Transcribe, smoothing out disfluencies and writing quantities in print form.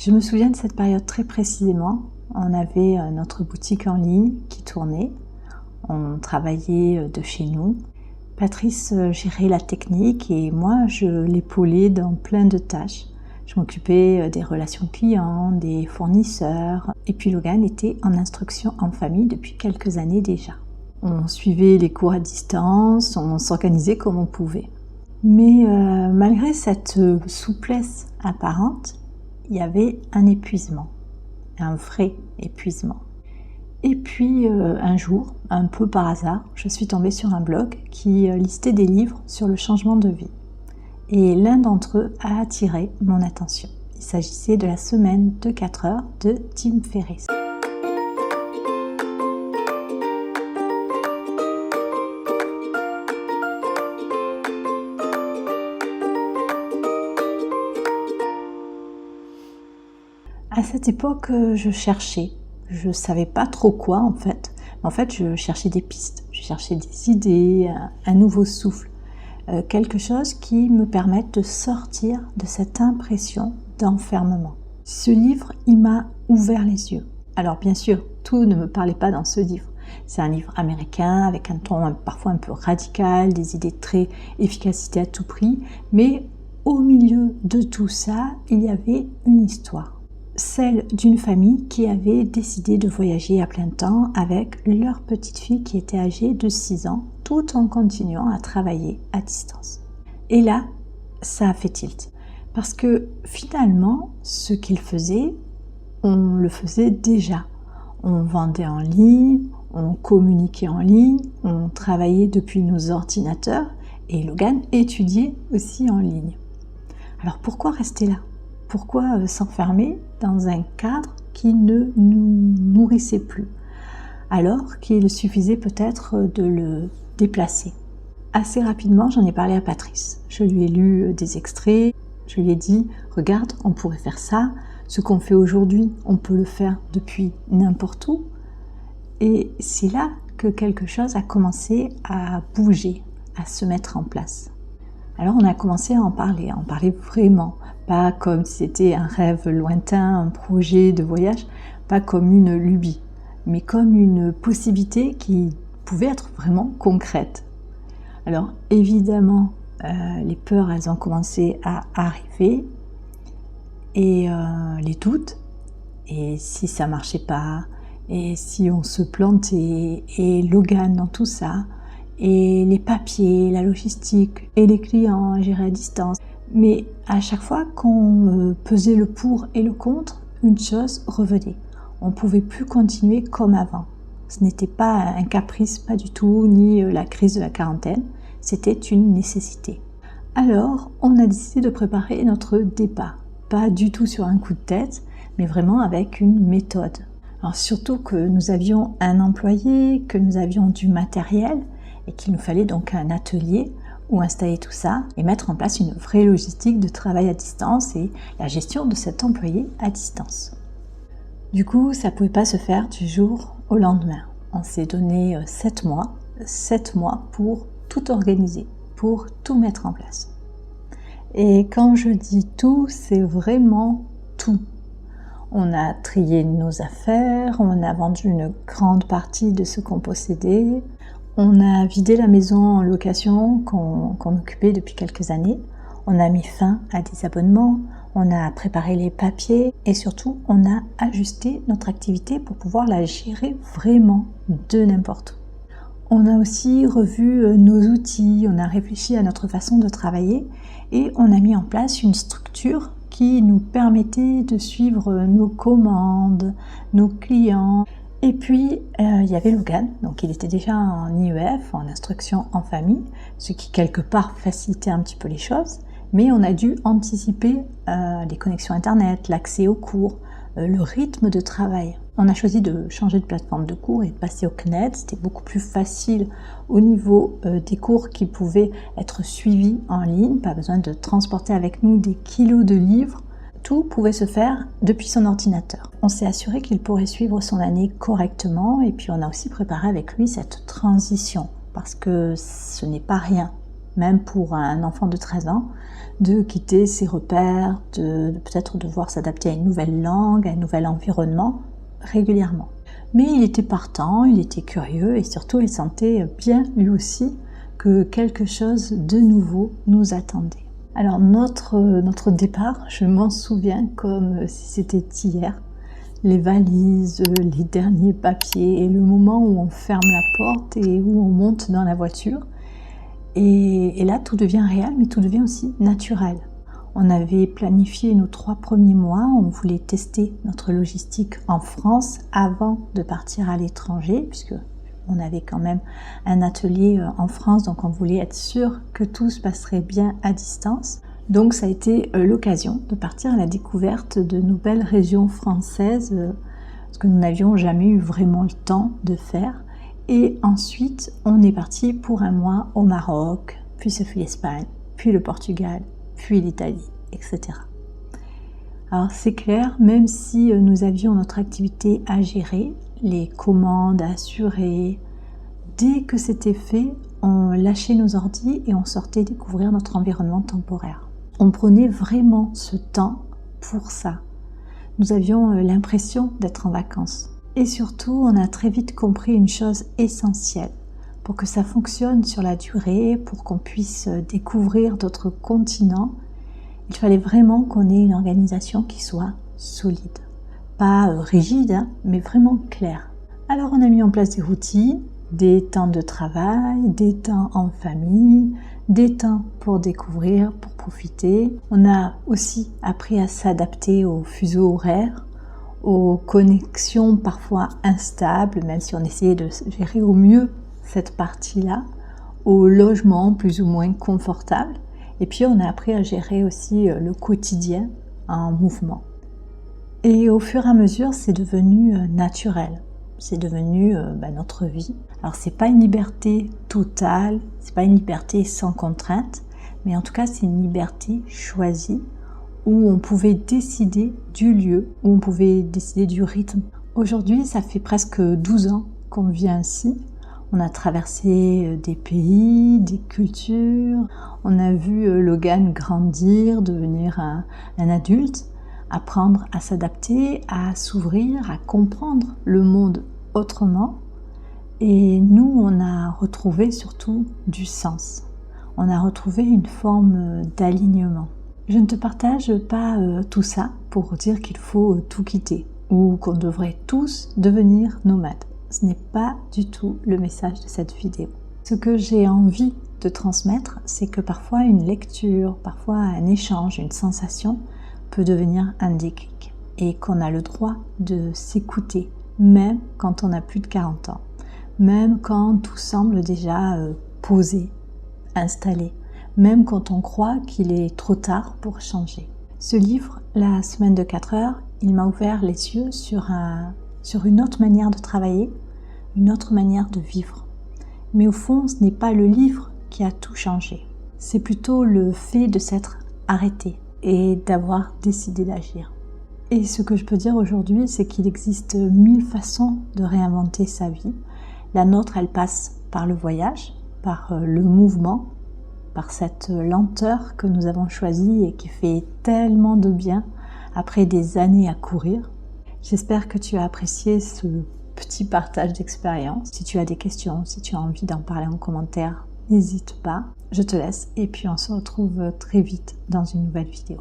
Je me souviens de cette période très précisément. On avait notre boutique en ligne qui tournait. On travaillait de chez nous. Patrice gérait la technique et moi, je l'épaulais dans plein de tâches. Je m'occupais des relations clients, des fournisseurs. Et puis Logan était en instruction en famille depuis quelques années déjà. On suivait les cours à distance, on s'organisait comme on pouvait. Mais malgré cette souplesse apparente, il y avait un épuisement, un vrai épuisement. Et puis un jour, un peu par hasard, je suis tombée sur un blog qui listait des livres sur le changement de vie. Et l'un d'entre eux a attiré mon attention. Il s'agissait de la semaine de 4 heures de Tim Ferriss. À cette époque, je cherchais. Je ne savais pas trop quoi en fait. En fait, je cherchais des pistes, je cherchais des idées, un nouveau souffle. Quelque chose qui me permette de sortir de cette impression d'enfermement. Ce livre, il m'a ouvert les yeux. Alors bien sûr, tout ne me parlait pas dans ce livre. C'est un livre américain avec un ton parfois un peu radical, des idées très efficacité à tout prix, mais au milieu de tout ça, il y avait une histoire. Celle d'une famille qui avait décidé de voyager à plein temps avec leur petite fille qui était âgée de 6 ans, tout en continuant à travailler à distance. Et là, ça a fait tilt. Parce que finalement, ce qu'ils faisaient, on le faisait déjà. On vendait en ligne, on communiquait en ligne, on travaillait depuis nos ordinateurs et Logan étudiait aussi en ligne. Alors pourquoi rester là ? Pourquoi s'enfermer dans un cadre qui ne nous nourrissait plus, alors qu'il suffisait peut-être de le déplacer. Assez rapidement, j'en ai parlé à Patrice. Je lui ai lu des extraits, je lui ai dit « Regarde, on pourrait faire ça, ce qu'on fait aujourd'hui, on peut le faire depuis n'importe où. » Et c'est là que quelque chose a commencé à bouger, à se mettre en place. Alors on a commencé à en parler vraiment, pas comme si c'était un rêve lointain, un projet de voyage, pas comme une lubie, mais comme une possibilité qui pouvait être vraiment concrète. Alors évidemment, les peurs, elles ont commencé à arriver, et les doutes, et si ça marchait pas, et si on se plantait, et Logan dans tout ça, et les papiers, la logistique, et les clients à gérer à distance. Mais à chaque fois qu'on pesait le pour et le contre, une chose revenait. On ne pouvait plus continuer comme avant. Ce n'était pas un caprice, pas du tout, ni la crise de la quarantaine. C'était une nécessité. Alors, on a décidé de préparer notre départ. Pas du tout sur un coup de tête, mais vraiment avec une méthode. Alors surtout que nous avions un employé, que nous avions du matériel, et qu'il nous fallait donc un atelier où installer tout ça et mettre en place une vraie logistique de travail à distance et la gestion de cet employé à distance. Du coup, ça ne pouvait pas se faire du jour au lendemain. On s'est donné 7 mois pour tout organiser, pour tout mettre en place. Et quand je dis tout, c'est vraiment tout. On a trié nos affaires, on a vendu une grande partie de ce qu'on possédait, on a vidé la maison en location qu'on occupait depuis quelques années, on a mis fin à des abonnements, on a préparé les papiers et surtout on a ajusté notre activité pour pouvoir la gérer vraiment de n'importe où. On a aussi revu nos outils, on a réfléchi à notre façon de travailler et on a mis en place une structure qui nous permettait de suivre nos commandes, nos clients. Et puis, il y avait Logan, donc il était déjà en IEF, en instruction en famille, ce qui quelque part facilitait un petit peu les choses, mais on a dû anticiper les connexions Internet, l'accès aux cours, le rythme de travail. On a choisi de changer de plateforme de cours et de passer au CNED, c'était beaucoup plus facile au niveau des cours qui pouvaient être suivis en ligne, pas besoin de transporter avec nous des kilos de livres. Tout pouvait se faire depuis son ordinateur. On s'est assuré qu'il pourrait suivre son année correctement et puis on a aussi préparé avec lui cette transition parce que ce n'est pas rien même pour un enfant de 13 ans, de quitter ses repères, de peut-être devoir s'adapter à une nouvelle langue, à un nouvel environnement régulièrement. Mais il était partant, il était curieux et surtout il sentait bien lui aussi que quelque chose de nouveau nous attendait. Alors notre départ, je m'en souviens comme si c'était hier. Les valises, les derniers papiers et le moment où on ferme la porte et où on monte dans la voiture. Et là, tout devient réel, mais tout devient aussi naturel. On avait planifié nos 3 premiers mois, on voulait tester notre logistique en France avant de partir à l'étranger, puisque on avait quand même un atelier en France, donc on voulait être sûr que tout se passerait bien à distance. Donc ça a été l'occasion de partir à la découverte de nouvelles régions françaises, ce que nous n'avions jamais eu vraiment le temps de faire. Et ensuite, on est parti pour un mois au Maroc, puis ce fut l'Espagne, puis le Portugal, puis l'Italie, etc. Alors c'est clair, même si nous avions notre activité à gérer, les commandes à assurer, dès que c'était fait, on lâchait nos ordis et on sortait découvrir notre environnement temporaire. On prenait vraiment ce temps pour ça. Nous avions l'impression d'être en vacances. Et surtout, on a très vite compris une chose essentielle. Pour que ça fonctionne sur la durée, pour qu'on puisse découvrir d'autres continents, il fallait vraiment qu'on ait une organisation qui soit solide. Pas rigide, mais vraiment claire. Alors on a mis en place des routines, des temps de travail, des temps en famille, des temps pour découvrir, pour profiter. On a aussi appris à s'adapter aux fuseaux horaires, aux connexions parfois instables, même si on essayait de gérer au mieux cette partie-là, au logement plus ou moins confortable. Et puis on a appris à gérer aussi le quotidien en mouvement. Et au fur et à mesure, c'est devenu naturel. C'est devenu notre vie. Alors c'est pas une liberté totale, c'est pas une liberté sans contrainte, mais en tout cas c'est une liberté choisie où on pouvait décider du lieu, où on pouvait décider du rythme. Aujourd'hui, ça fait presque 12 ans qu'on vit ainsi. On a traversé des pays, des cultures, on a vu Logan grandir, devenir un adulte, apprendre à s'adapter, à s'ouvrir, à comprendre le monde autrement. Et nous, on a retrouvé surtout du sens. On a retrouvé une forme d'alignement. Je ne te partage pas tout ça pour dire qu'il faut tout quitter ou qu'on devrait tous devenir nomades. Ce n'est pas du tout le message de cette vidéo. Ce que j'ai envie de transmettre, c'est que parfois une lecture, parfois un échange, une sensation peut devenir un déclic et qu'on a le droit de s'écouter, même quand on a plus de 40 ans, même quand tout semble déjà posé, installé, même quand on croit qu'il est trop tard pour changer. Ce livre, La semaine de 4 heures, il m'a ouvert les yeux sur une autre manière de travailler, une autre manière de vivre. Mais au fond, ce n'est pas le livre qui a tout changé. C'est plutôt le fait de s'être arrêté et d'avoir décidé d'agir. Et ce que je peux dire aujourd'hui, c'est qu'il existe 1000 façons de réinventer sa vie. La nôtre, elle passe par le voyage, par le mouvement, par cette lenteur que nous avons choisie et qui fait tellement de bien après des années à courir. J'espère que tu as apprécié ce petit partage d'expérience. Si tu as des questions, si tu as envie d'en parler en commentaire, n'hésite pas. Je te laisse et puis on se retrouve très vite dans une nouvelle vidéo.